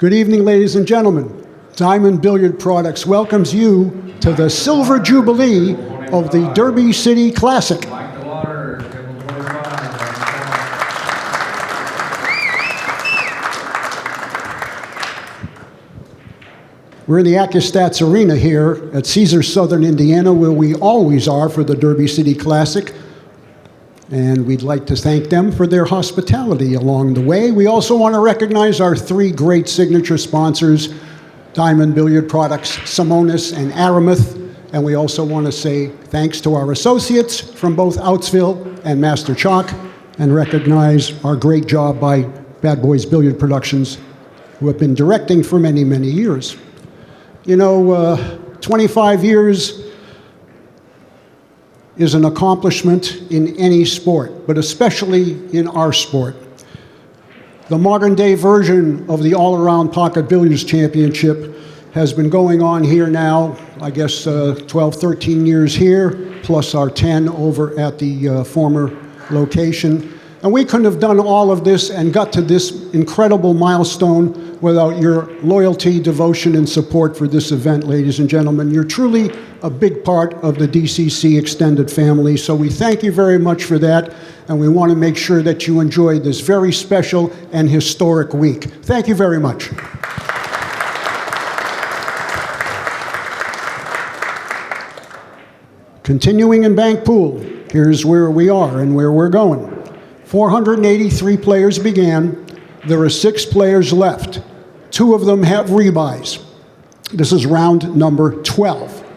Good evening, ladies and gentlemen. Diamond Billiard Products welcomes you to the Silver Jubilee of the Derby City Classic. We're in the ACCUSTATS arena here at Caesars Southern Indiana, where we always are for the Derby City Classic. And we'd like to thank them for their hospitality along the way. We also want to recognize our three great signature sponsors, Diamond Billiard Products, Simonis, and Aramuth. And we also want to say thanks to our associates from both Outsville and Master Chalk, and recognize our great job by Bad Boys Billiard Productions, who have been directing for many, many years. You know, 25 years is an accomplishment in any sport, but especially in our sport. The modern-day version of the All-Around Pocket Billiards Championship has been going on here now, I guess 12, 13 years here, plus our 10 over at the former location. And we couldn't have done all of this and got to this incredible milestone without your loyalty, devotion, and support for this event, ladies and gentlemen. You're truly a big part of the DCC extended family, so we thank you very much for that, and we want to make sure that you enjoy this very special and historic week. Thank you very much. Continuing in bank pool, here's where we are and where we're going. 483 players began. There are 6 players left. 2 of them have rebuys. This is round number 12.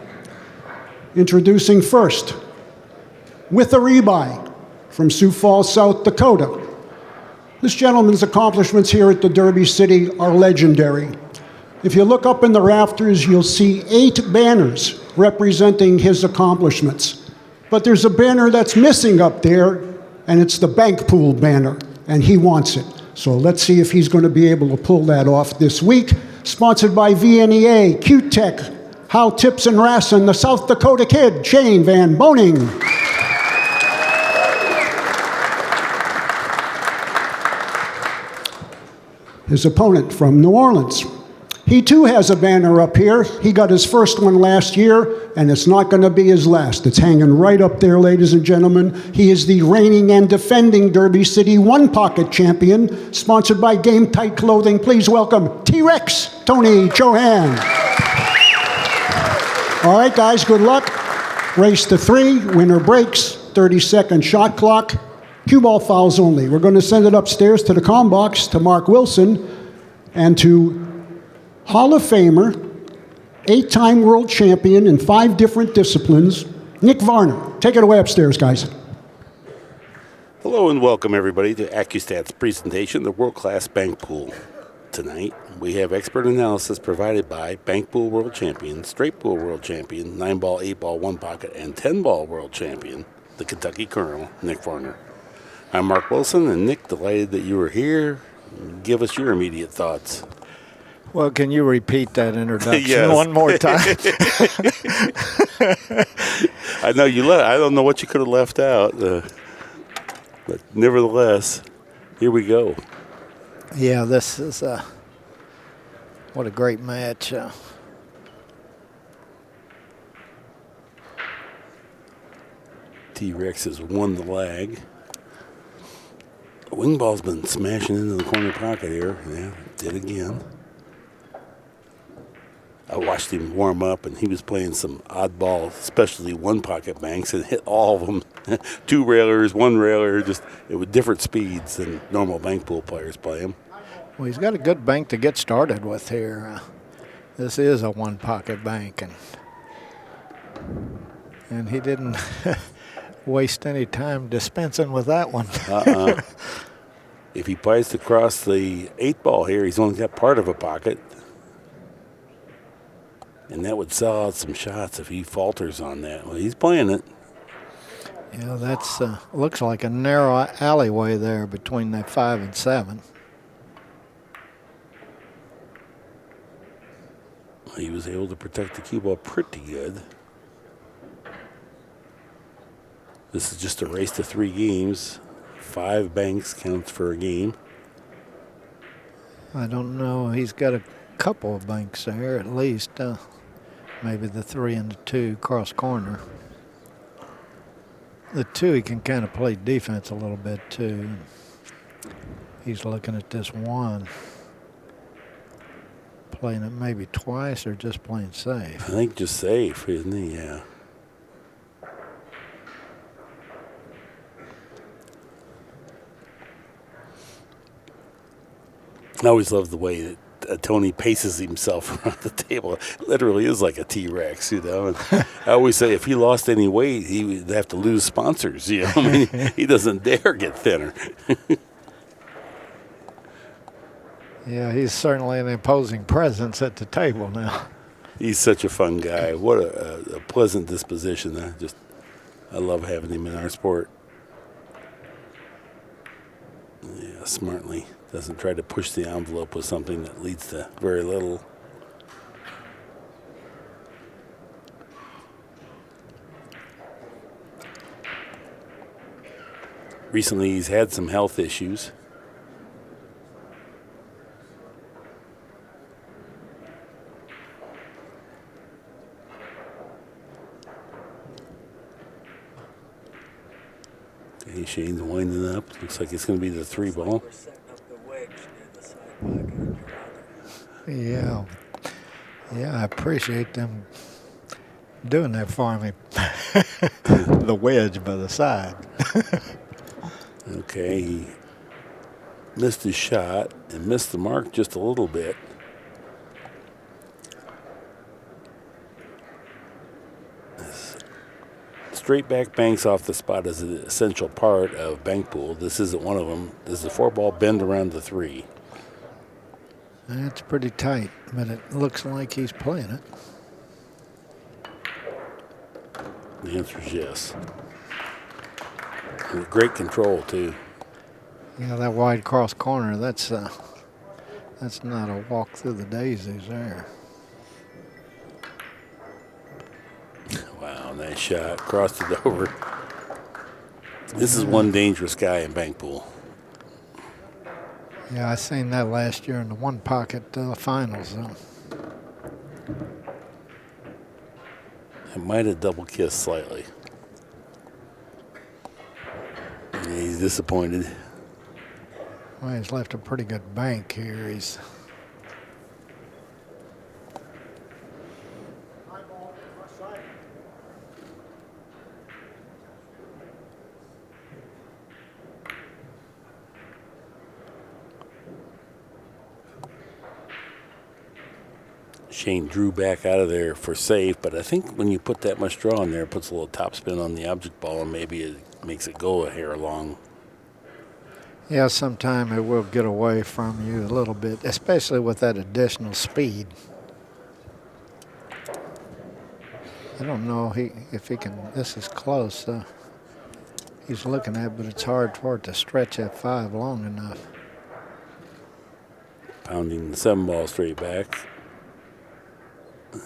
Introducing first, with a rebuy from Sioux Falls, South Dakota. This gentleman's accomplishments here at the Derby City are legendary. If you look up in the rafters, you'll see 8 banners representing his accomplishments. But there's a banner that's missing up there, and it's the bank pool banner, and he wants it. So let's see if he's going to be able to pull that off this week. Sponsored by VNEA, Q-Tech, Howe Tips and Rasson, the South Dakota Kid, Shane Van Boening. His opponent from New Orleans. He too has a banner up here. He got his first one last year, and it's not going to be his last. It's hanging right up there, ladies and gentlemen. He is the reigning and defending Derby City One Pocket Champion, sponsored by Game Tight Clothing. Please welcome T-Rex, Tony Chohan. All right, guys, good luck. Race to 3, winner breaks, 30-second shot clock, cue ball fouls only. We're going to send it upstairs to the comm box, to Mark Wilson, and to Hall of Famer, 8-time world champion in 5 different disciplines, Nick Varner. Take it away upstairs, guys. Hello and welcome everybody to ACCUSTATS presentation, the world-class bank pool. Tonight, we have expert analysis provided by bank pool world champion, straight pool world champion, 9-ball, 8-ball, 1-pocket, and 10-ball world champion, the Kentucky Colonel, Nick Varner. I'm Mark Wilson, and Nick, delighted that you are here. Give us your immediate thoughts. Well, can you repeat that introduction Yes. one more time? I know you I don't know what you could have left out, but nevertheless, here we go. Yeah, this is what a great match. T-Rex has won the lag. Wing ball's been smashing into the corner pocket here. Yeah, did again. I watched him warm up, and he was playing some oddball, especially 1-pocket banks, and hit all of them. 2 railers, 1 railer, just it with different speeds than normal bank pool players play them. Well, he's got a good bank to get started with here. This is a 1-pocket bank, and he didn't waste any time dispensing with that one. If he plays to cross the 8-ball here, he's only got part of a pocket. And that would sell out some shots if he falters on that. Well, he's playing it. Yeah, that's looks like a narrow alleyway there between that 5 and 7. He was able to protect the cue ball pretty good. This is just a race to 3 games. 5 banks counts for a game. I don't know. He's got a couple of banks there, at least. Maybe the 3 and the 2 cross corner. The 2, he can kind of play defense a little bit too. He's looking at this 1. Playing it maybe twice or just playing safe? I think just safe, isn't he? Yeah. I always love the way that Tony paces himself around the table. It literally is like a T-Rex, you know. And I always say if he lost any weight, he would have to lose sponsors, you know. I mean, he doesn't dare get thinner. Yeah, he's certainly an imposing presence at the table now. He's such a fun guy. What a pleasant disposition. I love having him in our sport. Yeah, smartly. Doesn't try to push the envelope with something that leads to very little. Recently, he's had some health issues. Okay, Shane's winding up. Looks like it's going to be the 3 ball. Yeah. Yeah, I appreciate them doing that for me. The wedge by the side. Okay, he missed his shot and missed the mark just a little bit. Straight back banks off the spot is an essential part of bank pool. This isn't one of them. This is a 4-ball bend around the 3. That's pretty tight, but it looks like he's playing it. The answer is yes. With great control, too. Yeah, that wide cross corner, that's not a walk through the daisies there. Wow, nice shot. Crossed it over. This is one dangerous guy in bank pool. Yeah, I seen that last year in the one pocket finals. It might have double kissed slightly. Yeah, he's disappointed. Well, he's left a pretty good bank here. He's Shane drew back out of there for safe, but I think when you put that much draw in there, it puts a little topspin on the object ball, and maybe it makes it go a hair long. yeah, sometime it will get away from you a little bit, especially with that additional speed. I don't know if he can. This is close. He's looking at it, but it's hard for it to stretch that 5 long enough. Pounding the 7-ball straight back.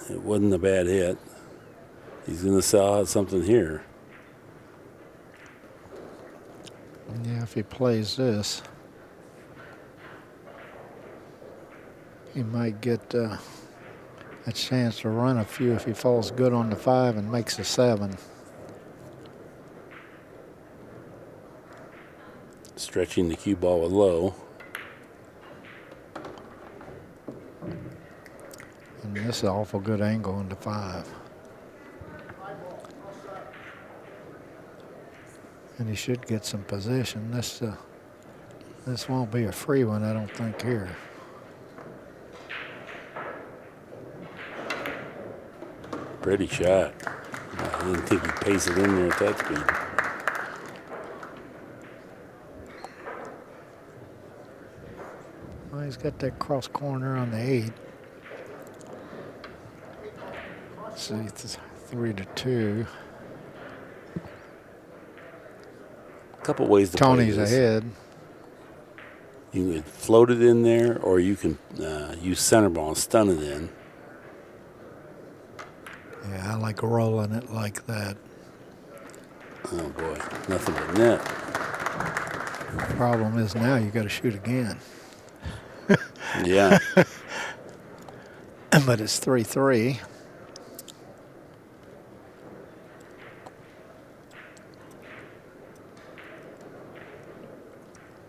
It wasn't a bad hit. He's going to sell out something here. Yeah, if he plays this, he might get a chance to run a few if he falls good on the 5 and makes a 7. Stretching the cue ball with low. And this is an awful good angle on the 5. And he should get some position. This won't be a free one, I don't think, here. Pretty shot. I didn't think he'd pace it in there at that speed. Well, he's got that cross corner on the 8. Let's see, it's 3-2. Couple ways to Tony's play this. ahead. You can float it in there, or you can use center ball and stun it in. Yeah, I like rolling it like that. Oh boy, nothing but net. The problem is now you got to shoot again. Yeah. But it's 3-3.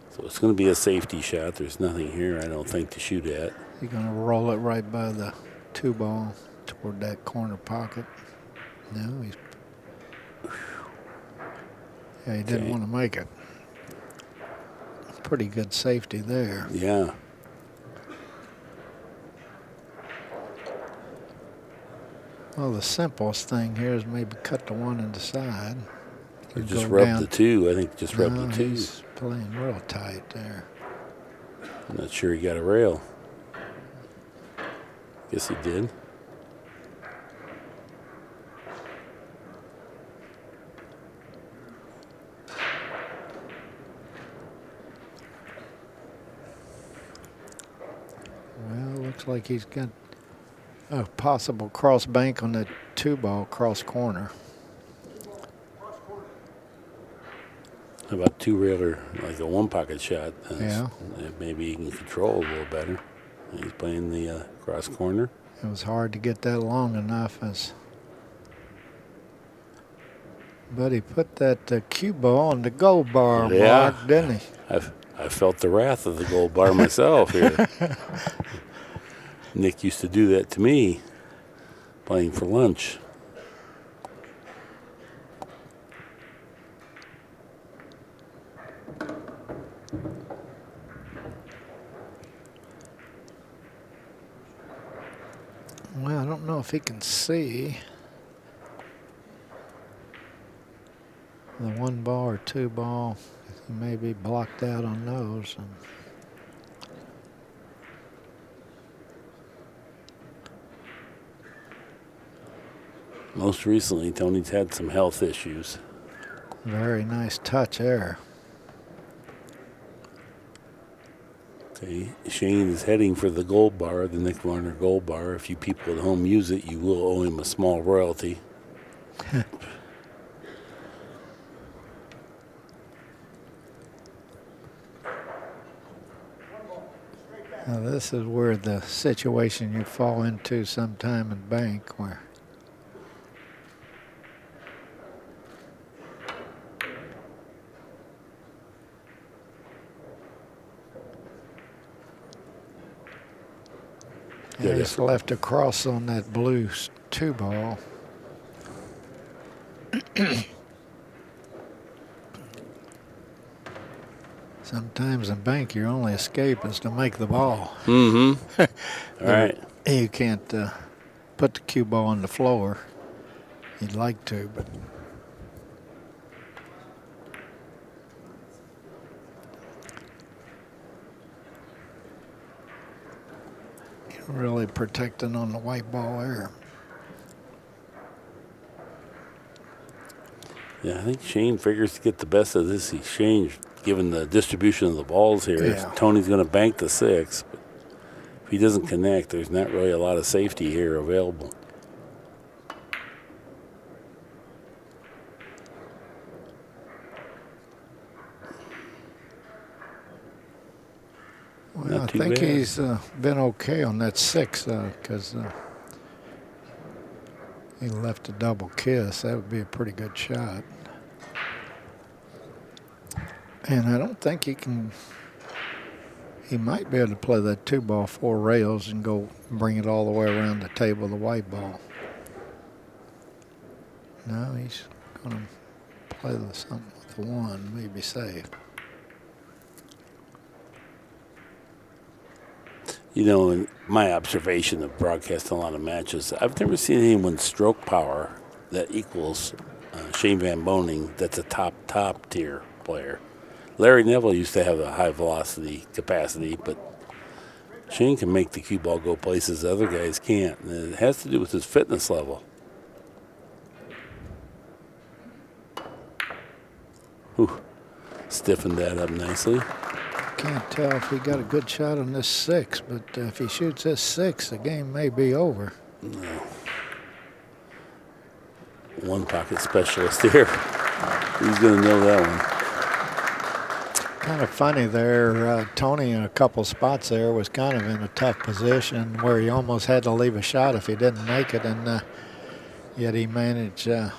So it's going to be a safety shot. There's nothing here, I don't think, to shoot at. You're going to roll it right by the 2-ball toward that corner pocket. No, he's. Yeah, he didn't want to make it. Pretty good safety there. Yeah. Well, the simplest thing here is maybe cut the one and decide. Or just rub the 2. I think just rub the 2. He's playing real tight there. I'm not sure he got a rail. Guess he did. Well, looks like he's got a possible cross bank on the 2-ball cross corner. How about 2-railer, like a 1-pocket shot? Yeah. Maybe he can control a little better. He's playing the cross corner. It was hard to get that long enough, but he put that cue ball on the gold bar mark, didn't he? I felt the wrath of the gold bar myself here. Nick used to do that to me, playing for lunch. Well, I don't know if he can see the 1-ball or 2-ball. He may be blocked out on those. Most recently, Tony's had some health issues. Very nice touch there. Okay, Shane is heading for the gold bar, the Nick Varner gold bar. If you people at home use it, you will owe him a small royalty. Now this is where the situation you fall into sometime in bank where he's left a cross on that blue 2-ball. Sometimes in bank, your only escape is to make the ball. Mm-hmm. All right. You can't put the cue ball on the floor. You'd like to, but you're really protecting on the white ball there. Yeah, I think Shane figures to get the best of this exchange, given the distribution of the balls here. Yeah. Tony's going to bank the 6, but if he doesn't connect, there's not really a lot of safety here available. Well, I think he's been okay on that 6 because he left a double kiss. That would be a pretty good shot. And I don't think he can. He might be able to play that 2-ball 4 rails and go bring it all the way around the table of the white ball. No, he's going to play something with the 1, maybe safe. You know, in my observation of broadcasting a lot of matches, I've never seen anyone stroke power that equals Shane Van Boening that's a top tier player. Larry Neville used to have a high velocity capacity, but Shane can make the cue ball go places other guys can't. And it has to do with his fitness level. Whew. Stiffened that up nicely. Can't tell if he got a good shot on this 6, but if he shoots this 6, the game may be over. No. 1-pocket specialist here. He's going to know that one. Kind of funny there. Tony, in a couple spots there, was kind of in a tough position where he almost had to leave a shot if he didn't make it, and yet he managed. Yeah,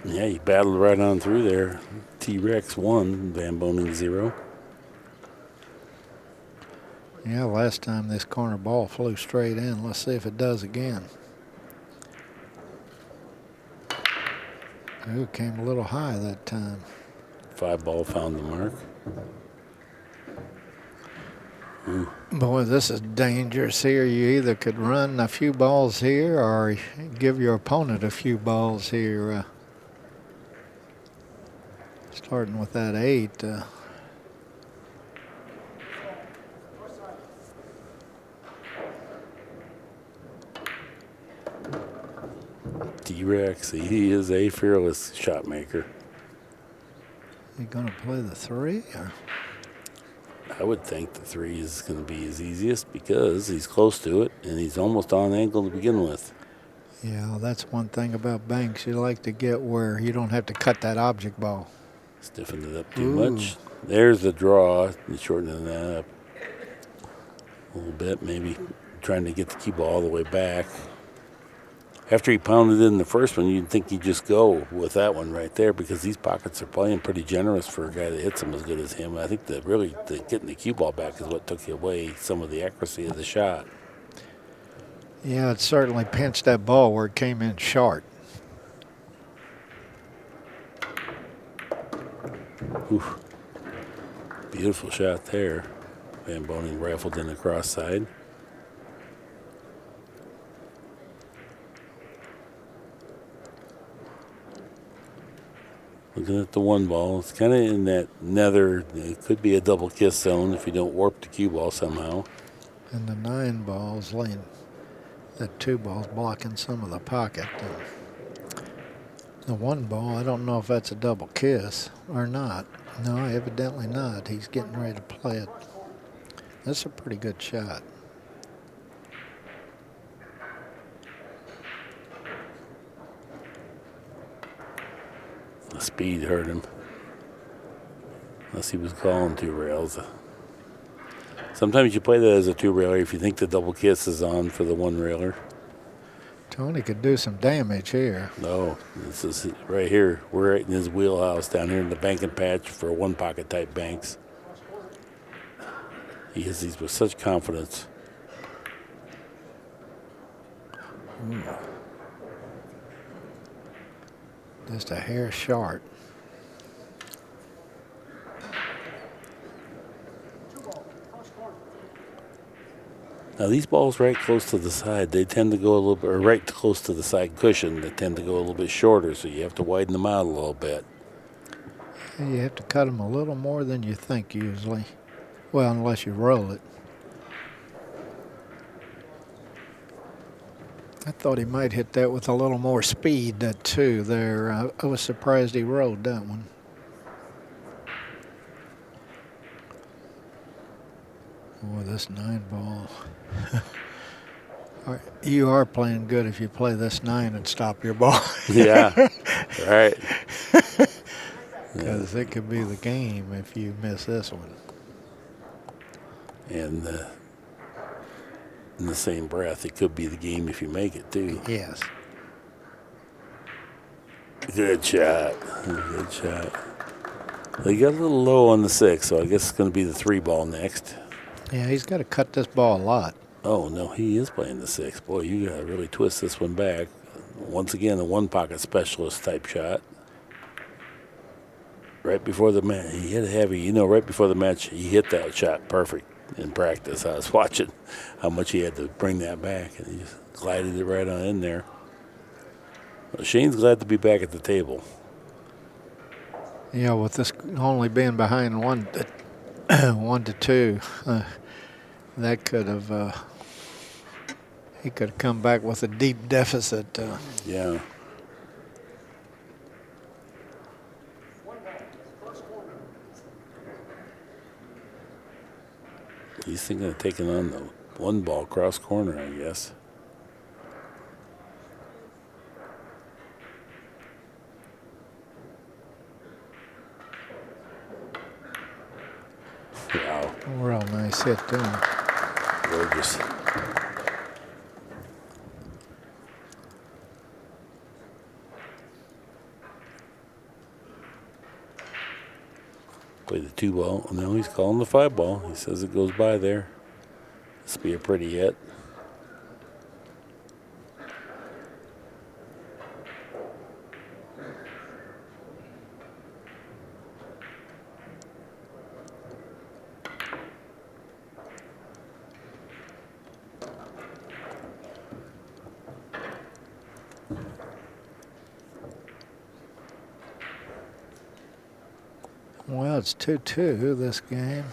he battled right on through there. T-Rex 1, Van Boening 0. Yeah, last time this corner ball flew straight in. Let's see if it does again. Ooh, came a little high that time. 5 ball found the mark. Ooh. Boy, this is dangerous here. You either could run a few balls here or give your opponent a few balls here. Starting with that 8. T-Rex, he is a fearless shot maker. You going to play the 3? Or? I would think the 3 is going to be his easiest because he's close to it and he's almost on angle to begin with. Yeah, that's one thing about banks. You like to get where you don't have to cut that object ball. Stiffened it up too much. There's the draw. He's shortening that up a little bit, maybe trying to get the cue ball all the way back. After he pounded in the first one, you'd think he'd just go with that one right there because these pockets are playing pretty generous for a guy that hits them as good as him. I think that really getting the cue ball back is what took away some of the accuracy of the shot. Yeah, it certainly pinched that ball where it came in short. Oof. Beautiful shot there. Van Boening rifled in the cross side. Looking at the 1 ball, it's kind of in that nether, it could be a double kiss zone if you don't warp the cue ball somehow. And the 9 ball's laying, that 2 ball's blocking some of the pocket. The 1 ball, I don't know if that's a double kiss or not. No, evidently not. He's getting ready to play it. That's a pretty good shot. The speed hurt him. Unless he was calling 2 rails. Sometimes you play that as a 2-railer if you think the double kiss is on for the 1-railer. Tony could do some damage here. No, this is right here. We're right in his wheelhouse down here in the banking patch for 1-pocket type banks. He hits these with such confidence. Just a hair short. Now these balls right close to the side, they tend to go a little bit, or right close to the side cushion, they tend to go a little bit shorter, so you have to widen them out a little bit. You have to cut them a little more than you think usually. Well, unless you roll it. I thought he might hit that with a little more speed, that 2 there. I was surprised he rolled that one. Boy, this 9 ball. You are playing good if you play this 9 and stop your ball. Yeah, right. Because it could be the game if you miss this one. And in the same breath, it could be the game if you make it, too. Yes. Good shot. Good shot. They got a little low on the 6, so I guess it's going to be the 3 ball next. Yeah, he's got to cut this ball a lot. Oh, no, he is playing the 6. Boy, you got to really twist this one back. Once again, a 1-pocket specialist type shot. Right before the match, he hit heavy. You know, right before the match, he hit that shot perfect in practice. I was watching how much he had to bring that back, and he just glided it right on in there. Well, Shane's glad to be back at the table. Yeah, with this only being behind 1 to 2, that could have he could have come back with a deep deficit. Yeah. He's thinking of taking on the 1 ball cross corner, I guess. Real nice hit there. Gorgeous. Play the 2 ball. Now he's calling the 5 ball. He says it goes by there. This will be a pretty hit. Well, it's 2-2 this game.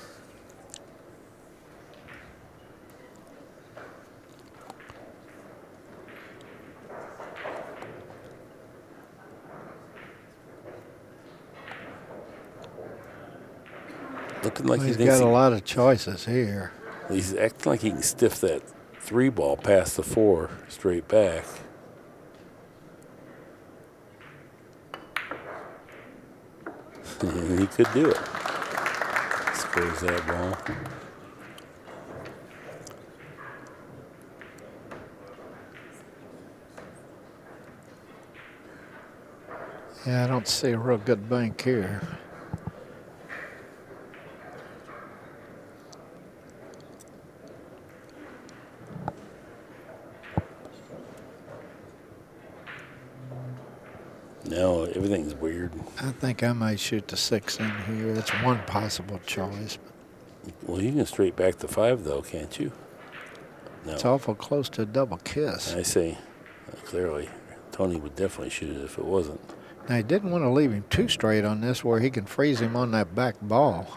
Looking like He's he thinks got a lot of choices here. he's acting like he can stiff that 3 ball past the 4 straight back. And he could do it. Scores that ball. Yeah, I don't see a real good bank here. No, everything's weird. I think I might shoot the 6 in here. That's one possible choice. Well, you can straight back the 5, though, can't you? No. It's awful close to a double kiss. I see. Clearly, Tony would definitely shoot it if it wasn't. Now, he didn't want to leave him too straight on this where he can freeze him on that back ball.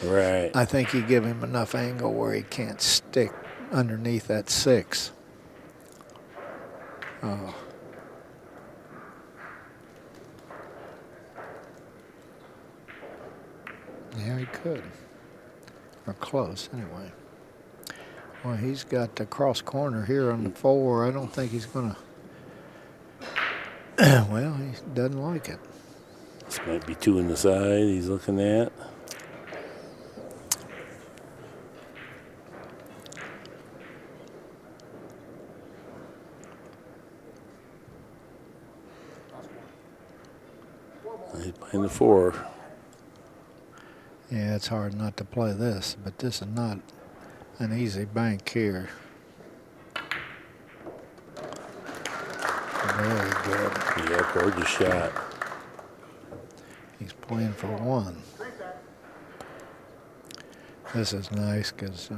Right. I think he give him enough angle where he can't stick underneath that 6. Oh. Yeah, he could. Or close, anyway. Well, he's got the cross corner here on the 4. I don't think he's going to... Well, he doesn't like it. This might be 2 in the side he's looking at. He's playing the 4. Yeah, it's hard not to play this, but this is not an easy bank here. Very good. Yeah, gorgeous shot. He's playing for 1. This is nice because,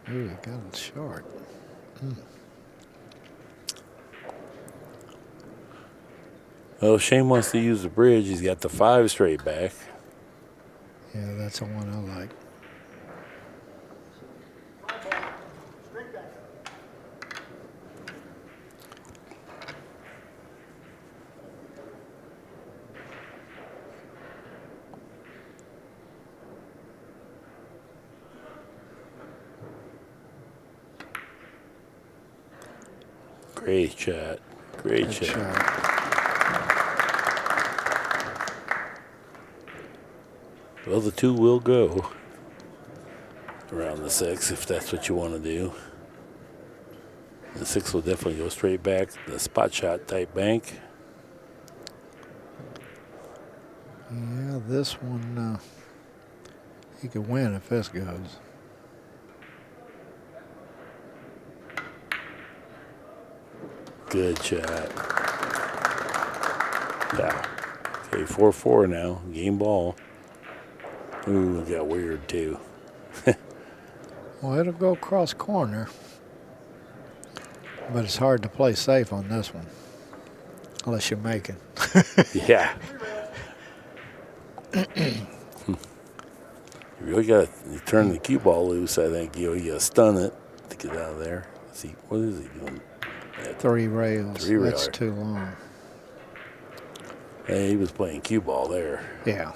ooh, he got it short. Well, Shane wants to use the bridge. He's got the 5 straight back. Yeah, that's the one I like. Great shot. Great Good shot. Well, the 2 will go around the 6 if that's what you want to do. The 6 will definitely go straight back. The spot shot type bank. Yeah, this one, he could win if this goes. Good shot. Yeah. Okay, 4-4 now. Game ball. Ooh, it got weird too. Well, it'll go cross corner, but it's hard to play safe on this one, unless you make it. Yeah. You really got to turn the cue ball loose, I think. You got to stun it to get out of there. Let's see, what is he doing? 3 rails. 3 That's railer. too long. Hey, he was playing cue ball there. Yeah.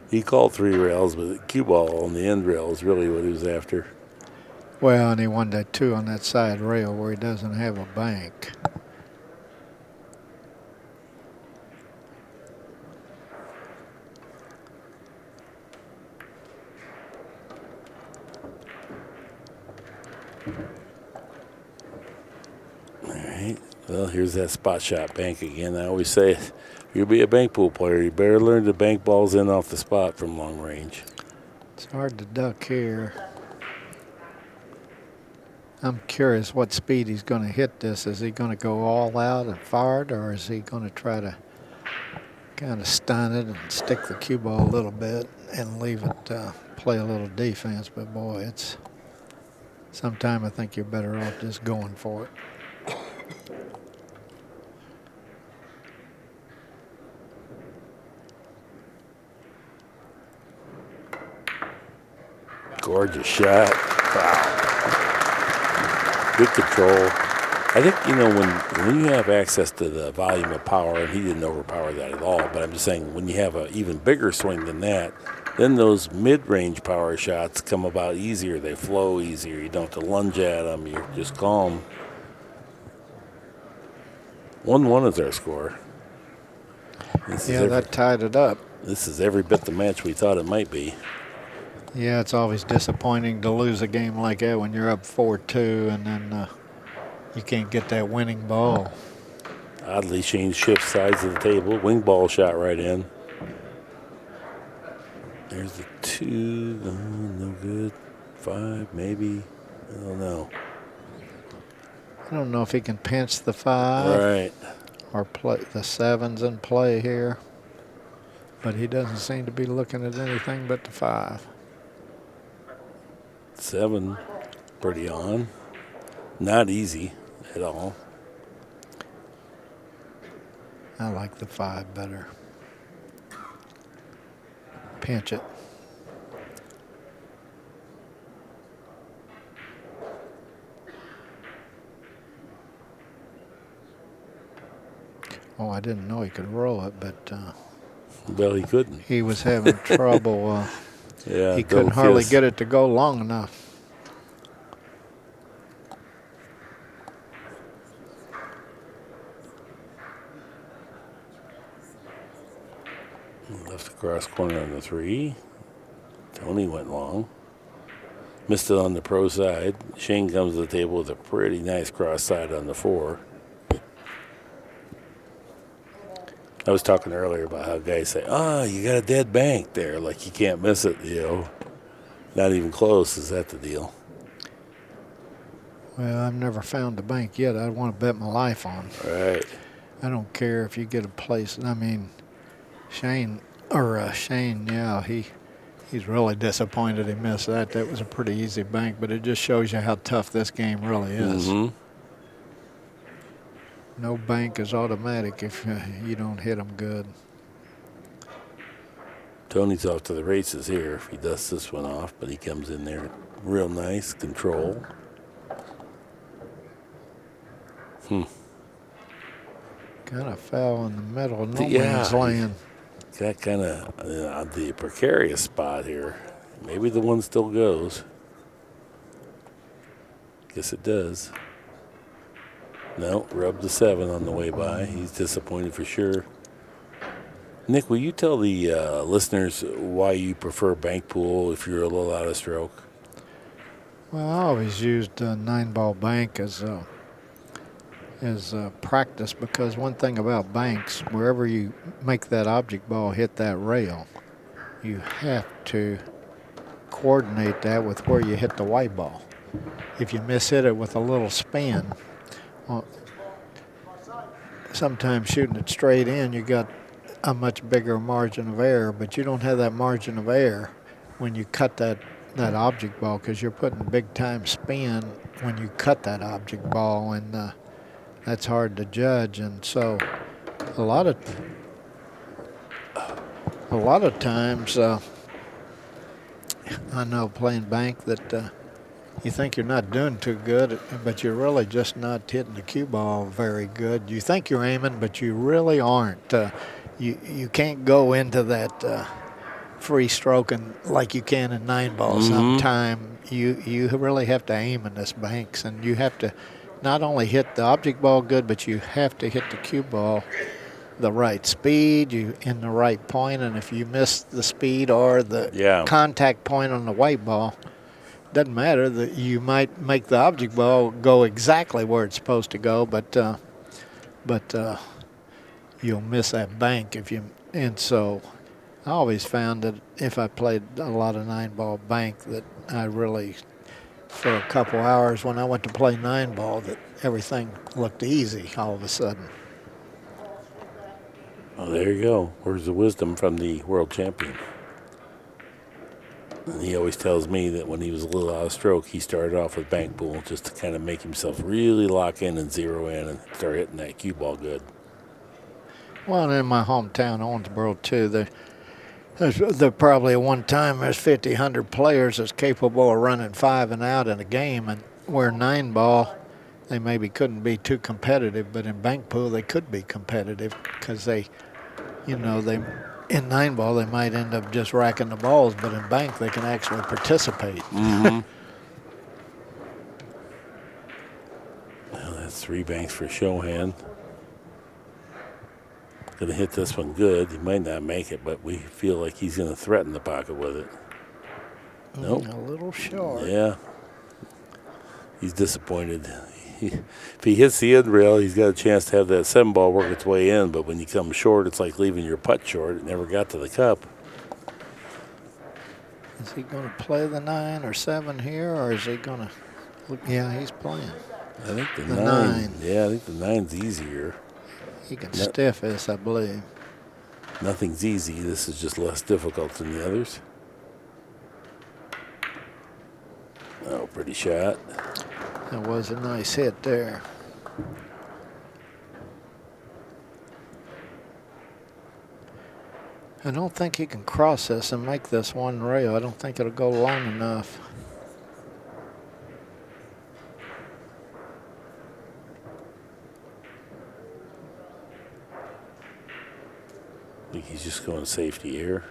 He called 3 rails, but the cue ball on the end rail is really what he was after. Well, and he won that 2 on that side rail where he doesn't have a bank. All right. Well, here's that spot shot bank again. I always say, if you'll be a bank pool player, you better learn to bank balls in off the spot from long range. It's hard to duck here. I'm curious what speed he's going to hit this. Is he going to go all out and fire it, or is he going to try to kind of stun it and stick the cue ball a little bit and leave it play a little defense? But boy, it's sometimes I think you're better off just going for it. Gorgeous shot. Wow. Good control. I think, when you have access to the volume of power, and he didn't overpower that at all, but I'm just saying when you have an even bigger swing than that, then those mid-range power shots come about easier. They flow easier. You don't have to lunge at them. You're just calm. 1-1 is our score. That tied it up. This is every bit the match we thought it might be. Yeah, it's always disappointing to lose a game like that when you're up 4-2 and then you can't get that winning ball. Oddly, Shane shifts sides of the table. Wing ball shot right in. There's the 2. No good. 5, maybe. I don't know. I don't know if he can pinch the 5. Right. Or play the 7's in play here. But he doesn't seem to be looking at anything but the 5. 7, pretty on. Not easy at all. I like the 5 better. Pinch it. Oh, I didn't know he could roll it, but well, he couldn't. He was having trouble. Yeah, he couldn't hardly get it to go long enough. Left across corner on the 3. Tony went long. Missed it on the pro side. Shane comes to the table with a pretty nice cross side on the 4. I was talking earlier about how guys say, you got a dead bank there. Like you can't miss it, Not even close. Is that the deal? Well, I've never found a bank yet I want to bet my life on. Right. I don't care if you get a place. I mean, Shane, yeah, he's really disappointed he missed that. That was a pretty easy bank, but it just shows you how tough this game really is. Mm-hmm. No bank is automatic if you don't hit them good. Tony's off to the races here if he dusts this one off, but he comes in there real nice, control. Kind of fell in the middle of no man's land. Got kind of on the precarious spot here. Maybe the one still goes. Guess it does. No, rubbed the 7 on the way by. He's disappointed for sure. Nick, will you tell the listeners why you prefer bank pool if you're a little out of stroke? Well, I always used a 9-ball bank as practice, because one thing about banks, wherever you make that object ball hit that rail, you have to coordinate that with where you hit the white ball. If you miss-hit it with a little spin, sometimes shooting it straight in, you got a much bigger margin of error, but you don't have that margin of error when you cut that object ball, because you're putting big-time spin when you cut that object ball, and that's hard to judge. And so a lot of times I know playing bank that you think you're not doing too good, but you're really just not hitting the cue ball very good. You think you're aiming, but you really aren't. You can't go into that free stroking like you can in 9-ball. Sometime you really have to aim in this banks, and you have to not only hit the object ball good, but you have to hit the cue ball the right speed, in the right point, and if you miss the speed or the contact point on the white ball, doesn't matter that you might make the object ball go exactly where it's supposed to go, but you'll miss that bank if you. And so I always found that if I played a lot of 9-ball bank, that I really, for a couple hours when I went to play 9-ball, that everything looked easy all of a sudden. Well, there you go. Where's the wisdom from the world champion? And he always tells me that when he was a little out of stroke, he started off with bank pool just to kind of make himself really lock in and zero in and start hitting that cue ball good. Well, and in my hometown, Owensboro, too, there probably at one time there's 50, 100 players that's capable of running 5 and out in a game, and where 9-ball, they maybe couldn't be too competitive, but in bank pool they could be competitive because they in 9-ball they might end up just racking the balls, but in bank they can actually participate. Mm-hmm. Well, that's 3 banks for Chohan. Going to hit this one good. He might not make it, but we feel like he's going to threaten the pocket with it. Nope. A little short. Yeah. He's disappointed. If he hits the end rail, he's got a chance to have that 7-ball work its way in, but when you come short, it's like leaving your putt short. It never got to the cup. Is he going to play the 9 or 7 here, or is he going to look? Yeah, he's playing. I think the 9. 9. Yeah, I think the 9's easier. He can stiff this, I believe. Nothing's easy. This is just less difficult than the others. Oh, pretty shot. That was a nice hit there. I don't think he can cross this and make this one rail. I don't think it'll go long enough. I think he's just going safety here.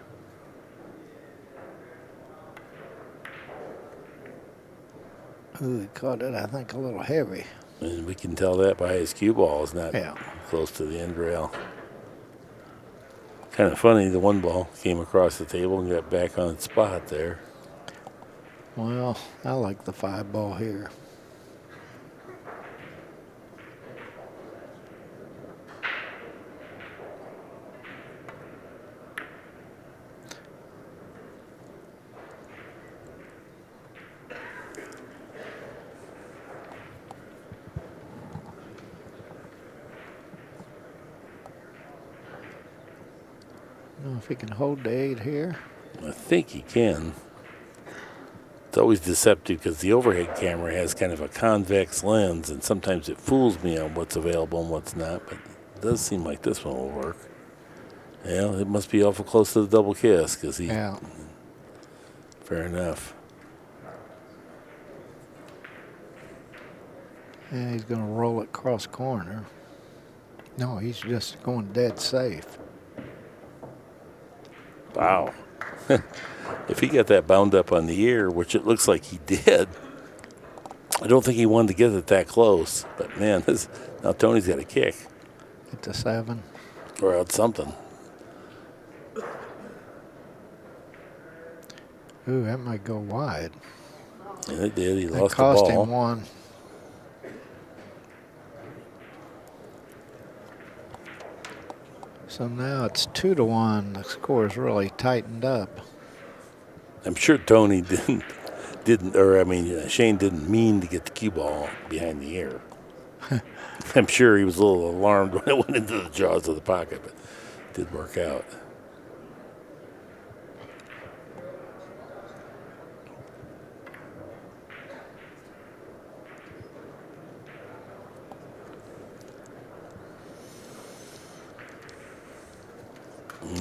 Ooh, he caught it, I think, a little heavy. And we can tell that by his cue ball is not close to the end rail. Kind of funny, the 1 ball came across the table and got back on its spot there. Well, I like the 5-ball here. If he can hold the 8 here. I think he can. It's always deceptive because the overhead camera has kind of a convex lens, and sometimes it fools me on what's available and what's not, but it does seem like this one will work. Yeah, it must be awful close to the double kiss because he... Yeah. Fair enough. Yeah, he's going to roll it cross corner. No, he's just going dead safe. Wow. If he got that bound up on the ear, which it looks like he did, I don't think he wanted to get it that close. But, man, now Tony's got a kick. Get to 7. Or else something. Ooh, that might go wide. And it did. He That lost the cost ball. him 1. So now it's 2-1. The score's really tightened up. I'm sure Tony Shane didn't mean to get the cue ball behind the ear. I'm sure he was a little alarmed when it went into the jaws of the pocket, but it did work out.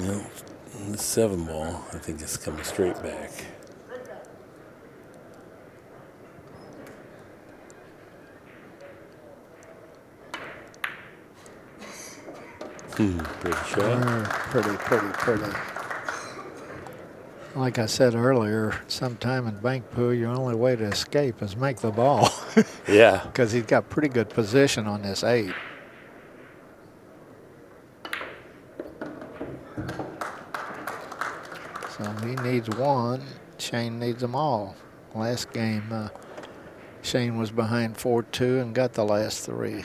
No, the 7-ball, I think, is coming straight back. Pretty shot. Pretty. Like I said earlier, sometime in bank pool, your only way to escape is make the ball. Yeah. Because he's got pretty good position on this 8. So he needs 1. Shane needs them all. Last game, Shane was behind 4-2 and got the last 3.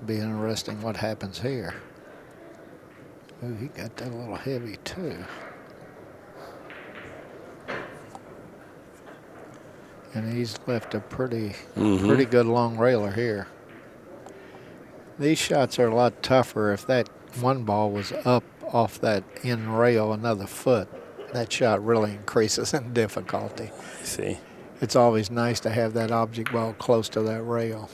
Be interesting what happens here. Ooh, he got that a little heavy too. And he's left a pretty good long railer here. These shots are a lot tougher. If that one ball was up off that end rail another foot, that shot really increases in difficulty. I see. It's always nice to have that object ball close to that rail.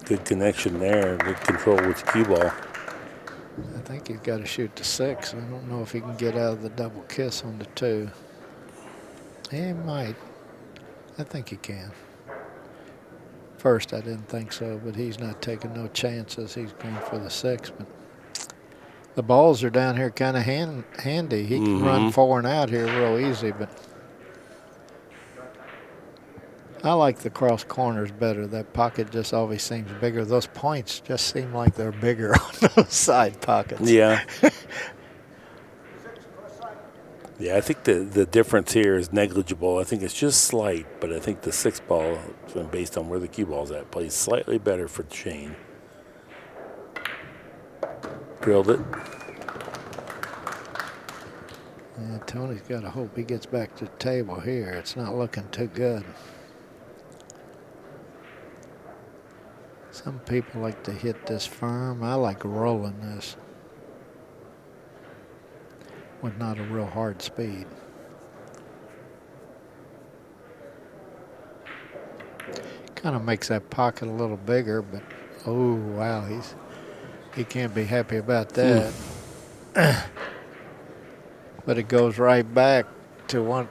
Good connection there. Good control with the cue ball. I think he's got to shoot the 6. I don't know if he can get out of the double kiss on the 2. He might. I think he can. First, I didn't think so, but he's not taking no chances. He's going for the 6. But the balls are down here kind of handy. He can run 4 and out here real easy, but I like the cross corners better. That pocket just always seems bigger. Those points just seem like they're bigger on those side pockets. Yeah. Yeah, I think the difference here is negligible. I think it's just slight, but I think the 6 ball, based on where the cue ball's at, plays slightly better for Shane. Drilled it. Yeah, Tony's got to hope he gets back to the table here. It's not looking too good. Some people like to hit this firm. I like rolling this with not a real hard speed. Kind of makes that pocket a little bigger, but oh wow, he can't be happy about that. But it goes right back to what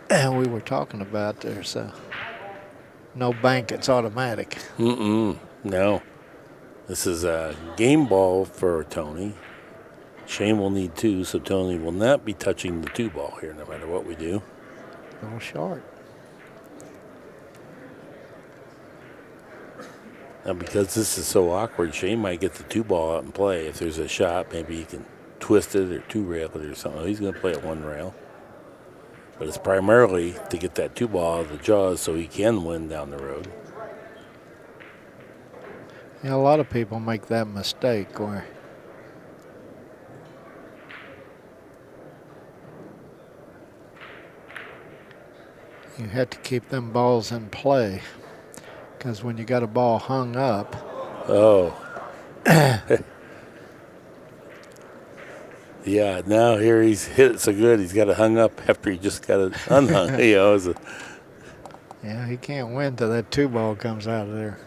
we were talking about. There's no bank, it's automatic. No. This is a game ball for Tony. Shane will need 2, so Tony will not be touching the 2 ball here no matter what we do. A little short. Now, because this is so awkward, Shane might get the 2 ball out and play. If there's a shot, maybe he can twist it or 2 rail it or something. He's going to play at 1 rail. But it's primarily to get that 2 ball out of the jaws so he can win down the road. Yeah, a lot of people make that mistake where you have to keep them balls in play, because when you got a ball hung up. Oh. Yeah, now here he's hit it so good he's got it hung up after he just got it unhung. Yeah, he can't win till that 2 ball comes out of there.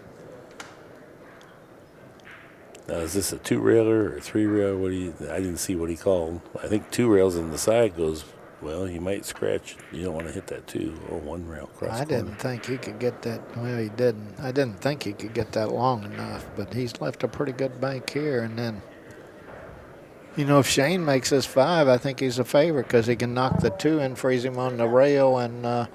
Now, is this a 2 railer or a 3 rail? I didn't see what he called. I think 2 rails on the side goes, well, you might scratch. You don't want to hit that 2 or 1 rail cross. I didn't think he could get that. Well, he didn't. I didn't think he could get that long enough, but he's left a pretty good bank here. And then, you know, if Shane makes this 5, I think he's a favorite because he can knock the 2 and freeze him on the rail. And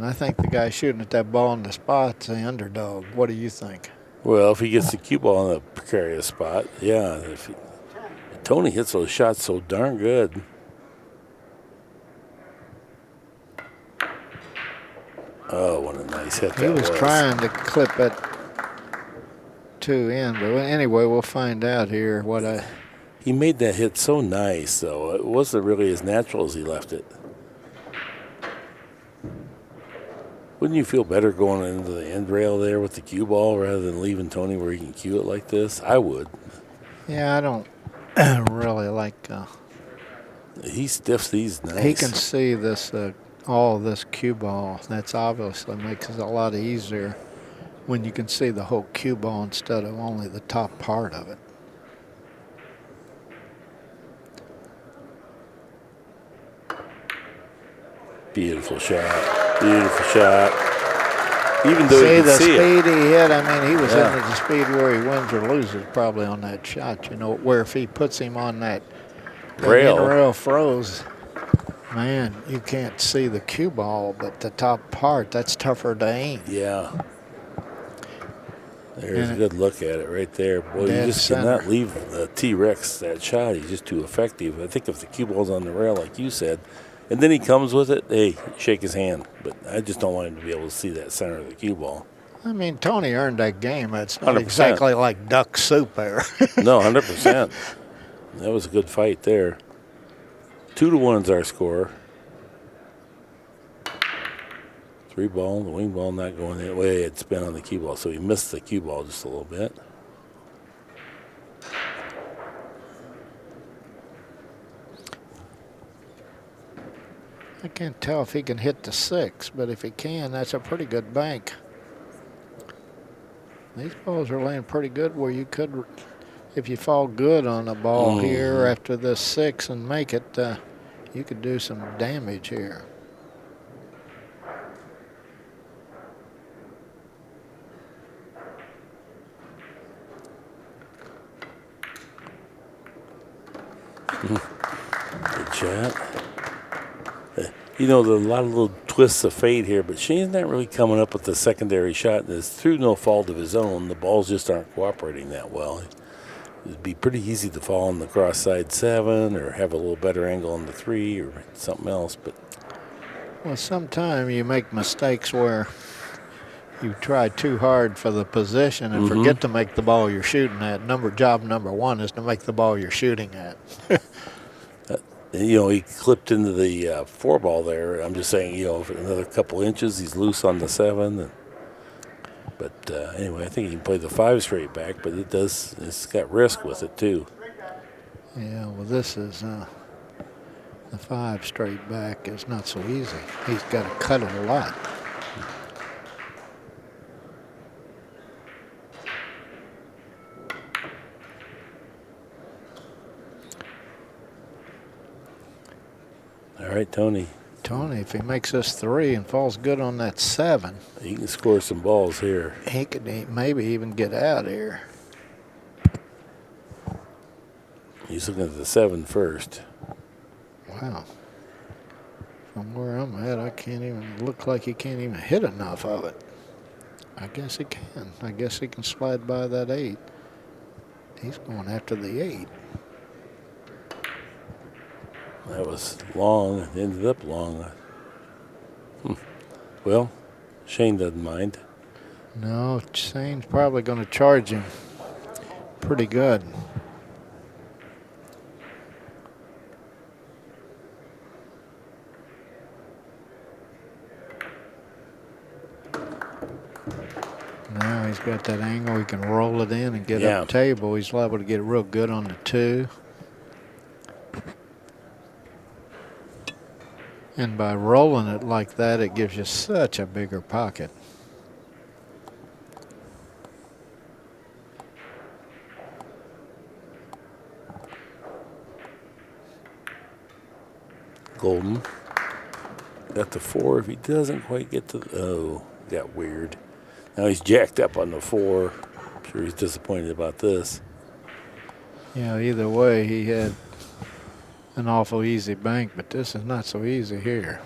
I think the guy shooting at that ball on the spot's the underdog. What do you think? Well, if he gets the cue ball in a precarious spot, yeah. Tony hits those shots so darn good. Oh, what a nice hit that was. He was trying to clip it 2 in, but anyway, we'll find out here what He made that hit so nice, though. It wasn't really as natural as he left it. Wouldn't you feel better going into the end rail there with the cue ball rather than leaving Tony where he can cue it like this? I would. Yeah, I don't really like. He stiffs these nice. He can see this, all this cue ball. That's obviously makes it a lot easier when you can see the whole cue ball instead of only the top part of it. Beautiful shot. Beautiful shot. Even though see you the can see speed it. he hit. I mean, he was hitting at the speed where he wins or loses probably on that shot. You know, where if he puts him on that rail froze, man, you can't see the cue ball, but the top part, that's tougher to aim. Yeah. There's a good look at it right there. Boy, you just cannot leave the T-Rex that shot. He's just too effective. I think if the cue ball's on the rail, like you said, And then he comes with it. Hey, shake his hand. But I just don't want him to be able to see that center of the cue ball. I mean, Tony earned that game. It's not 100%. exactly like duck soup there. No, 100%. That was a good fight there. 2-1's our score. 3 ball, the wing ball not going the way it's been on the cue ball, so he missed the cue ball just a little bit. I can't tell if he can hit the 6, but if he can, that's a pretty good bank. These balls are laying pretty good where you could, if you fall good on a ball here after this 6 and make it, you could do some damage here. Good shot. You know, there's a lot of little twists of fate here, but Shane's not really coming up with the secondary shot. And it's through no fault of his own. The balls just aren't cooperating that well. It'd be pretty easy to fall on the cross side 7 or have a little better angle on the 3 or something else. But well, sometimes you make mistakes where you try too hard for the position and forget to make the ball you're shooting at. Job number 1 is to make the ball you're shooting at. you know, he clipped into the 4 ball there. I'm just saying, you know, for another couple inches, he's loose on the 7. But anyway, I think he can play the 5 straight back, but it's got risk with it too. Yeah, well, this is the 5 straight back is not so easy. He's got to cut it a lot. All right, Tony. Tony, if he makes this 3 and falls good on that 7, he can score some balls here. He could maybe even get out here. He's looking at the 7 first. Wow. From where I'm at, I can't even look like he can't even hit enough of it. I guess he can. I guess he can slide by that 8. He's going after the 8. That was long. It ended up long. Well, Shane doesn't mind. No, Shane's probably going to charge him pretty good. Now he's got that angle. He can roll it in and get up the table. He's liable to get real good on the 2. And by rolling it like that, it gives you such a bigger pocket. Golden. Got the 4. If he doesn't quite get to got weird. Now he's jacked up on the 4. I'm sure he's disappointed about this. Yeah, either way, he had an awful easy bank, but this is not so easy here.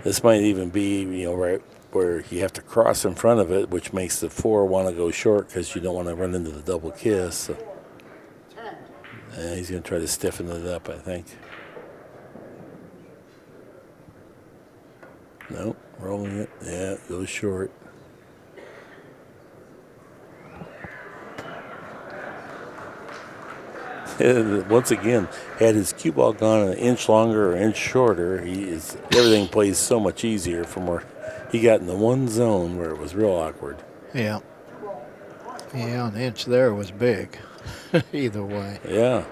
This might even be, you know, right where you have to cross in front of it, which makes the 4 want to go short because you don't want to run into the double kiss. So. He's going to try to stiffen it up, I think. Nope, rolling it. Yeah, it goes short. And once again, had his cue ball gone an inch longer or an inch shorter, everything plays so much easier from where he got in the one zone where it was real awkward. Yeah. Yeah, an inch there was big. Either way. Yeah.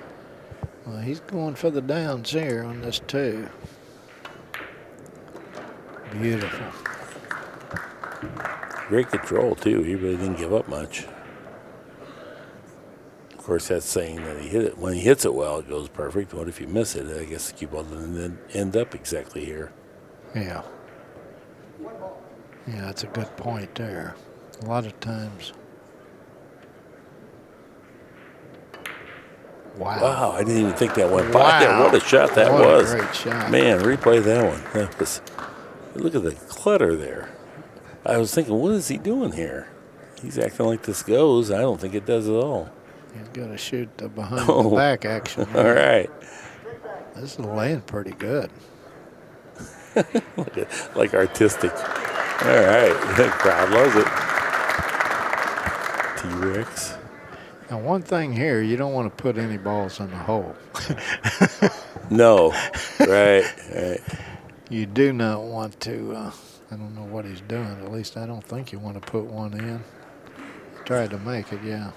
Well, he's going for the downs here on this 2. Beautiful. Great control, too. He really didn't give up much. Of course, that's saying that he hit it. When he hits it well, it goes perfect. What if you miss it? I guess the cue ball doesn't end up exactly here. Yeah. Yeah, that's a good point there. A lot of times. Wow. Wow, I didn't even think that went by there. What a shot that was. What a great shot. Man, replay that one. Look at the clutter there. I was thinking, what is he doing here? He's acting like this goes. I don't think it does at all. He's got to shoot the behind the back action. All right. This is laying pretty good. Like artistic. All right. The crowd loves it. T-Rex. Now, one thing here, you don't want to put any balls in the hole. No. Right. You do not want to, I don't know what he's doing. At least I don't think you want to put one in. Tried to make it, yeah.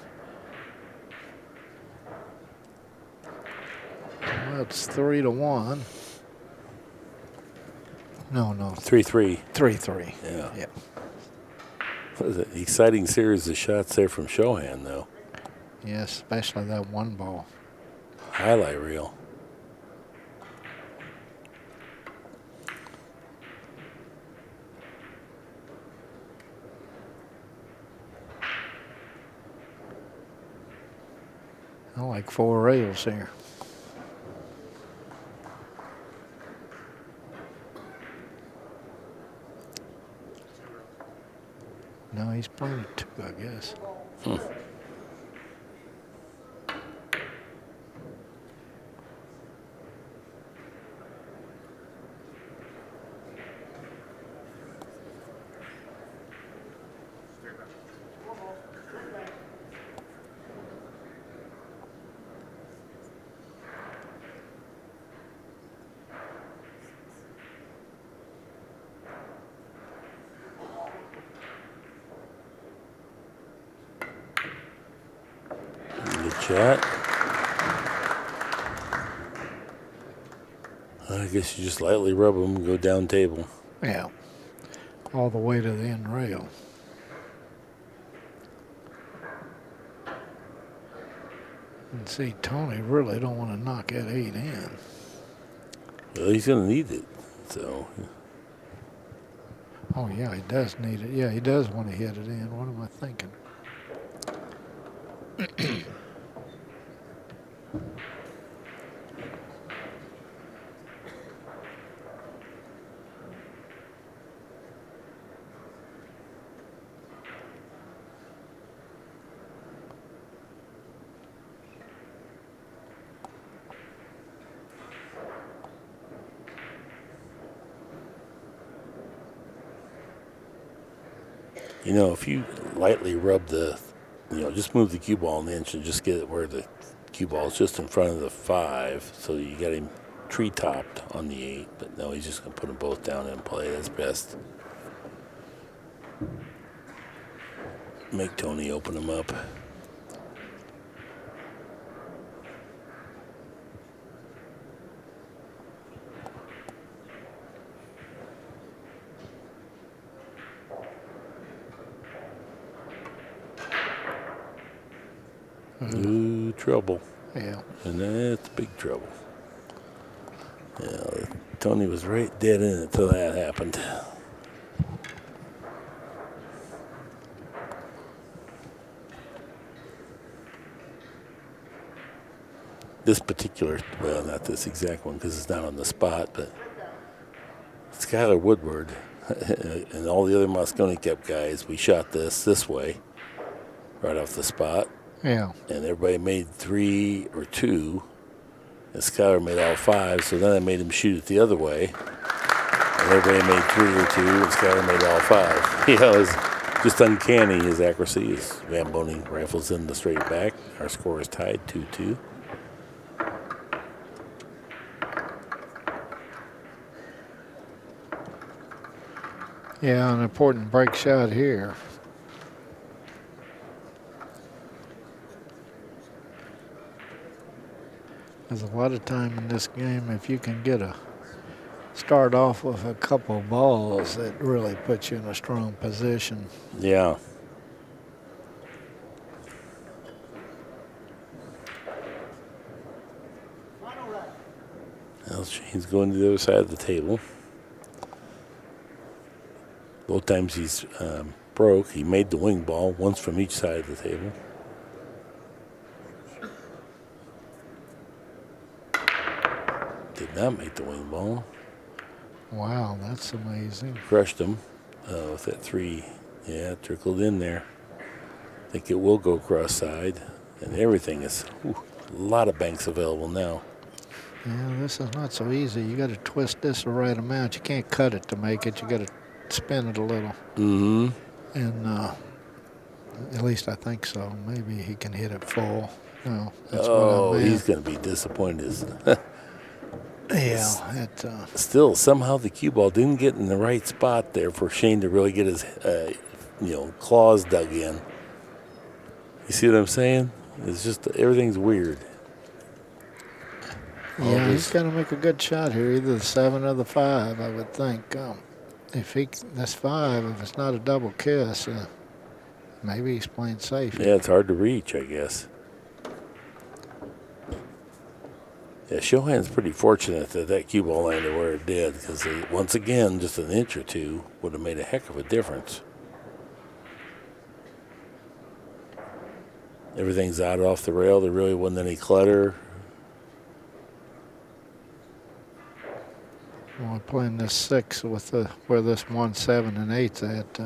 Well, it's 3-1. No. 3-3. 3-3. Yeah. Yeah. What is it? Exciting series of shots there from Chohan, though. Yes, especially that one ball. Highlight reel. I like 4 rails here. No, he's playing it 2, I guess. Good shot. I guess you just lightly rub them and go down table. Yeah. All the way to the end rail. And see, Tony really don't want to knock that 8 in. Well, he's going to need it. So, Oh, yeah, he does need it. Yeah, he does want to hit it in. What am I thinking? you know, if you lightly rub just move the cue ball an inch and just get it where the cue ball is just in front of the 5, so you got him tree-topped on the 8. But no, he's just going to put them both down and play. That's best. Make Tony open them up. Ooh, trouble. Yeah. And that's big trouble. Yeah, Tony was right dead in it until that happened. This particular, well, not this exact one because it's not on the spot, but Skylar Woodward and all the other Moscone Cup guys, we shot this way, right off the spot. Yeah. And everybody made 3 or 2, and Skylar made all 5, so then I made him shoot it the other way. And everybody made 3 or 2, and Skylar made all 5. It was just uncanny, his accuracy. As Van Boening rifles in the straight back. Our score is tied 2-2. Yeah, an important break shot here. There's a lot of time in this game, if you can start off with a couple balls, it really puts you in a strong position. Yeah. Well, Shane's going to the other side of the table. Both times he's broke. He made the wing ball, once from each side of the table. Did not make the wing ball. Wow, that's amazing. Crushed him with that 3. Yeah, trickled in there. I think it will go cross side. And everything is, a lot of banks available now. Yeah, this is not so easy. You got to twist this the right amount. You can't cut it to make it. You got to spin it a little. Mm-hmm. And at least I think so. Maybe he can hit it full. No, that's what I Oh, meant. he's going to be disappointed. Yeah, it, Still, somehow the cue ball didn't get in the right spot there for Shane to really get his, claws dug in. You see what I'm saying? It's just everything's weird. yeah, he's got to make a good shot here, either the 7 or the 5, I would think. That's 5, if it's not a double kiss, maybe he's playing safe. Yeah, it's hard to reach, I guess. Yeah, Chohan's pretty fortunate that cue ball landed where it did, because once again, just an inch or two would have made a heck of a difference. Everything's out off the rail. There really wasn't any clutter. Well, we're playing this 6 with where this 1, 7, and 8's at.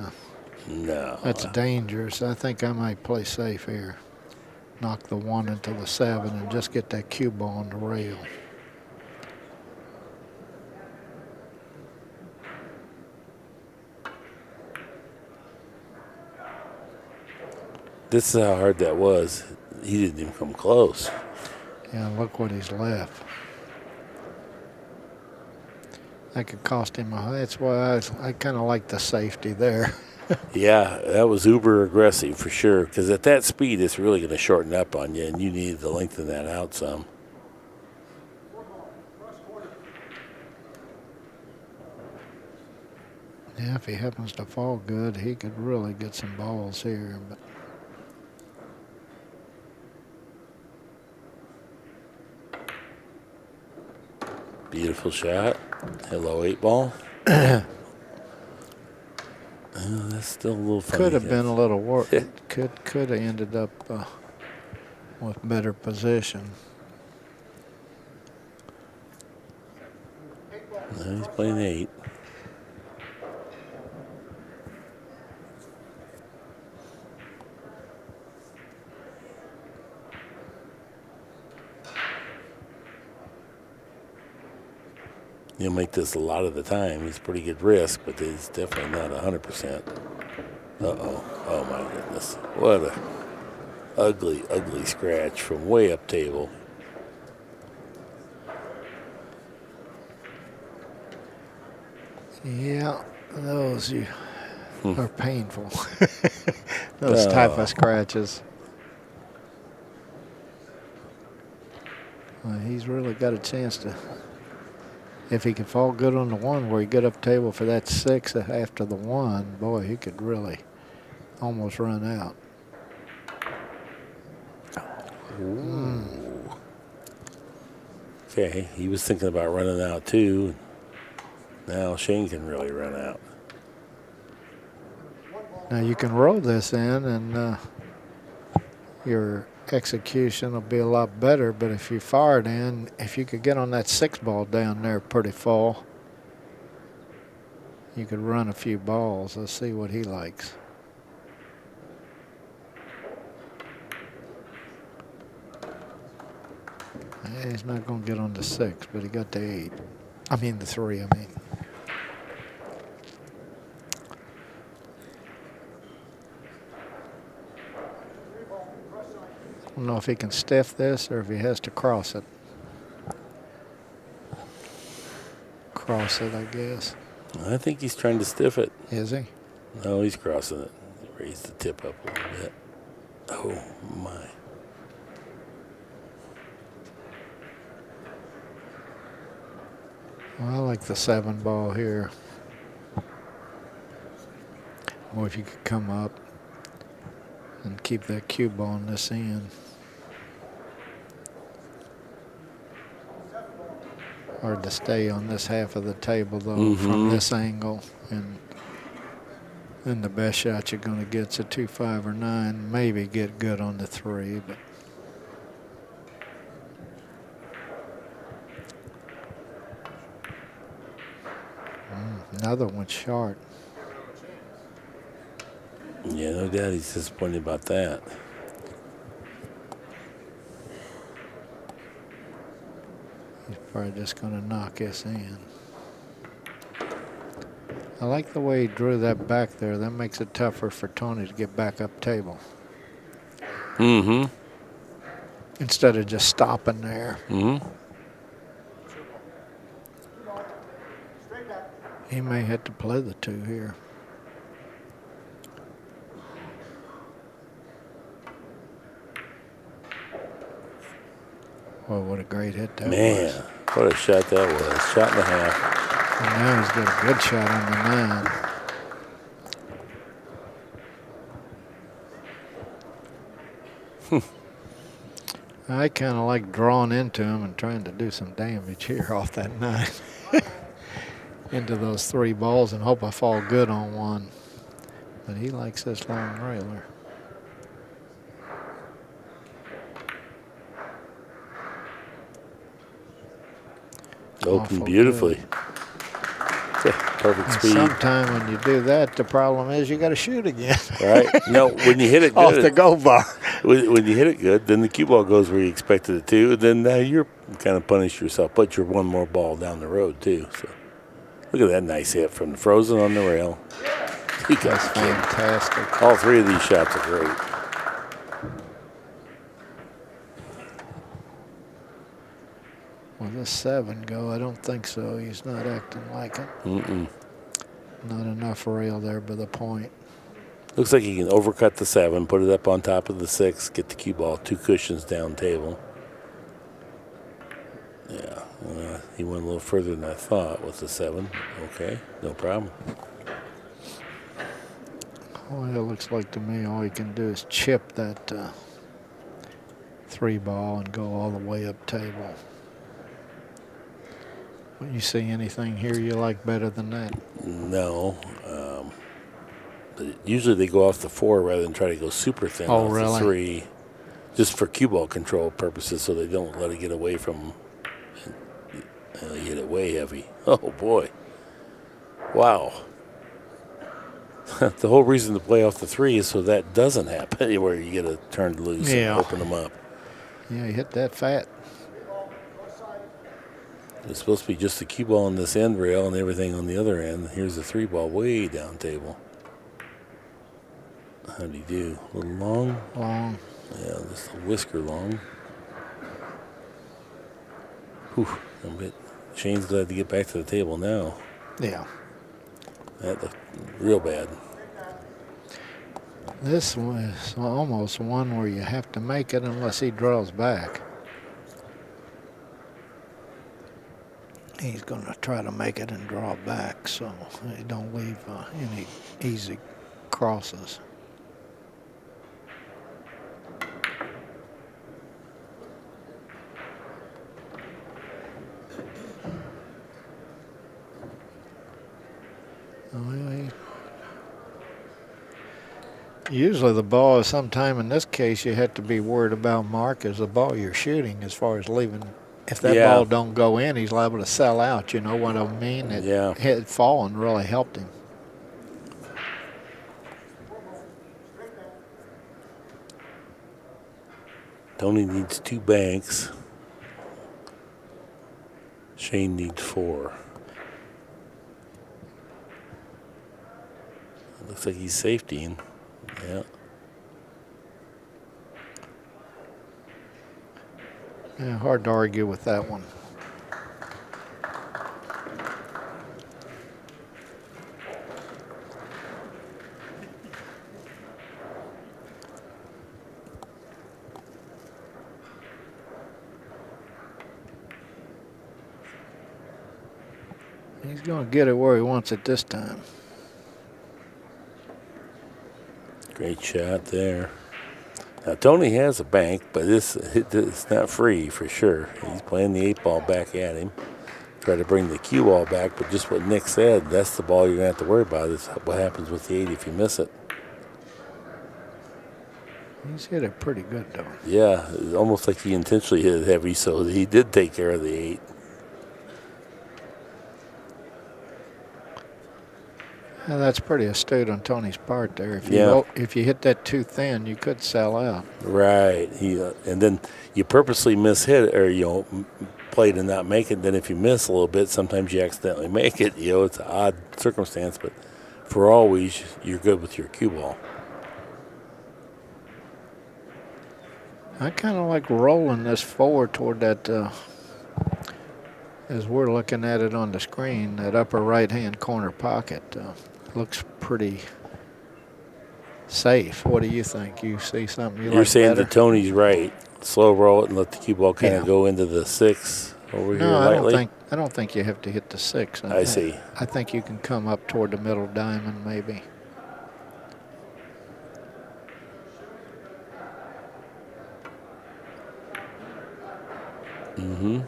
No. That's dangerous. I think I might play safe here. Knock the 1 into the 7 and just get that cue ball on the rail. This is how hard that was. He didn't even come close. Yeah, look what he's left. That could cost him. That's why I kind of like the safety there. Yeah, that was uber aggressive for sure, because at that speed, it's really going to shorten up on you, and you need to lengthen that out some. Yeah, if he happens to fall good, he could really get some balls here. But Beautiful shot. Hello, 8 ball. That's still a little funny. could have been a little work. could have ended up with better position. No, he's playing 8. He'll make this a lot of the time. He's pretty good risk, but he's definitely not 100%. Uh-oh. Oh, my goodness. What a ugly, ugly scratch from way up table. Yeah, those are painful. Those type of scratches. Well, he's really got a chance to. If he can fall good on the 1 where he get up table for that 6 after the 1, boy, he could really almost run out. Okay, he was thinking about running out too. Now Shane can really run out. Now you can roll this in and your execution will be a lot better, but if you fire it in, if you could get on that 6 ball down there pretty full, you could run a few balls. Let's see what he likes. He's not going to get on the 6, but he got the 8. I mean the 3, I mean. I don't know if he can stiff this or if he has to cross it. Cross it, I guess. I think he's trying to stiff it. Is he? No, he's crossing it. Raise the tip up a little bit. Oh, my. Well, I like the 7 ball here. Or if you could come up and keep that cue ball on this end. Hard to stay on this half of the table, though, from this angle. And then the best shot you're going to get is a 2, 5, or 9. Maybe get good on the 3, but. Another one short. Yeah, no doubt he's disappointed about that. He's Probably just going to knock this in. I like the way he drew that back there. That makes it tougher for Tony to get back up table. Mm-hmm. Instead of just stopping there. Mm-hmm. He may have to play the 2 here. Well, what a great hit that was. Man, what a shot that was. Shot and a half. And now he's got a good shot on the 9. I kind of like drawing into him and trying to do some damage here off that 9. Into those 3 balls and hope I fall good on one. But he likes this long railer. Open Awful beautifully. good. Perfect And speed. sometime when you do that, the problem is you got to shoot again. Right? No, when you hit it Off good, the go bar. when you hit it good, then the cue ball goes where you expected it to. Then you're kind of punish yourself, but you're one more ball down the road too. So look at that nice hit from the frozen on the rail. He got That's kicked. fantastic. All 3 of these shots are great. Will this 7 go? I don't think so. He's not acting like it. Mm-mm. Not enough rail there by the point. Looks like he can overcut the 7, put it up on top of the 6, get the cue ball 2 cushions down table. Yeah, he went a little further than I thought with the 7. Okay, no problem. Well, it looks like to me all he can do is chip that 3 ball and go all the way up table. You see anything here you like better than that? No. But usually they go off the 4 rather than try to go super thin off really? the 3. Just for cue ball control purposes so they don't let it get away from. You hit it way heavy. Oh, boy. Wow. The whole reason to play off the 3 is so that doesn't happen where you get it turned loose and open them up. Yeah, he hit that fat. It's supposed to be just the cue ball on this end rail and everything on the other end. Here's the 3 ball way down table. How'd he do? A little long? Long. Yeah, just a whisker long. Whew. A bit. Shane's glad to get back to the table now. Yeah. That looked real bad. This was almost one where you have to make it unless he draws back. He's going to try to make it and draw back, so he don't leave any easy crosses. Usually the ball is sometime in this case you have to be worried about Mark is the ball you're shooting as far as leaving. If that ball don't go in, he's liable to sell out. You know what I mean? It had fallen really helped him. Tony needs 2 banks. Shane needs 4. It looks like he's safetying. Yeah. Yeah, hard to argue with that one. He's going to get it where he wants it this time. Great shot there. Now, Tony has a bank, but it's not free for sure. He's playing the 8 ball back at him. Try to bring the cue ball back, but just what Nick said, that's the ball you're going to have to worry about is what happens with the 8 if you miss it. He's hit it pretty good, though. Yeah, it's almost like he intentionally hit it heavy, so he did take care of the 8. Yeah, that's pretty astute on Tony's part there. If you hit that too thin, you could sell out. Right. And then you purposely mishit or play to not make it. Then if you miss a little bit, sometimes you accidentally make it. You know, it's an odd circumstance, but for always, you're good with your cue ball. I kind of like rolling this forward toward that, as we're looking at it on the screen, that upper right-hand corner pocket. Looks pretty safe. What do you think? You see something You're like saying better? that Tony's right. Slow roll it and let the cue ball kind of Yeah. go into the 6 over here No, lightly. I don't think you have to hit the 6. I see. I think you can come up toward the middle diamond maybe. Mm-hmm.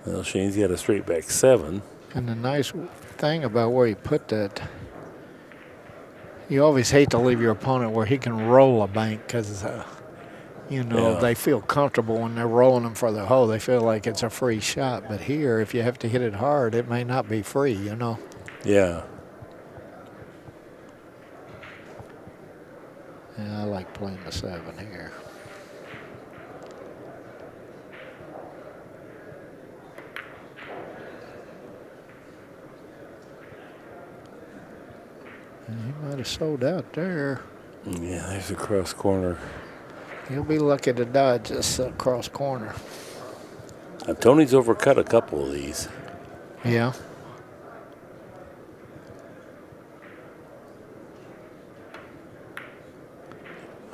Well, Shane's got a straight back 7. And the nice thing about where he put that, you always hate to leave your opponent where he can roll a bank because, you know, Yeah. they feel comfortable when they're rolling them for the hole. They feel like it's a free shot. But here, if you have to hit it hard, it may not be free, you know. Yeah. Yeah, I like playing the 7 here. And he might have sold out there. Yeah, there's a cross corner. He'll be lucky to dodge this cross corner. Tony's overcut a couple of these. Yeah.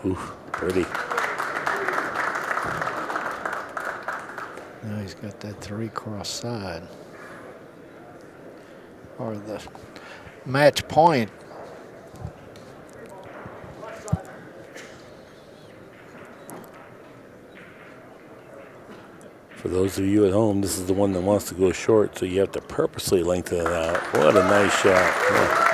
Oof, pretty. Now he's got that 3 cross side. Or the match point. For those of you at home, this is the one that wants to go short, so you have to purposely lengthen it out. What a nice shot. Yeah.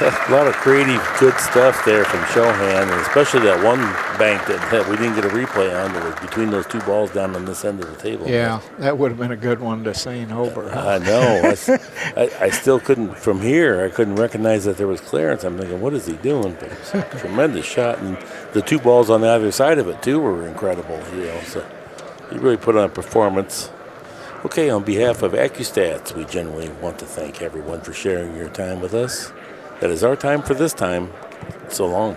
A lot of creative, good stuff there from Chohan, and especially that one bank that we didn't get a replay on that was between those 2 balls down on this end of the table. Yeah, that would have been a good one to see over. I know. I still couldn't, from here, I couldn't recognize that there was clearance. I'm thinking, what is he doing? But it's a tremendous shot, and the 2 balls on the other side of it, too, were incredible, you know, so he really put on a performance. Okay, on behalf of ACCUSTATS, we generally want to thank everyone for sharing your time with us. That is our time for this time. So long.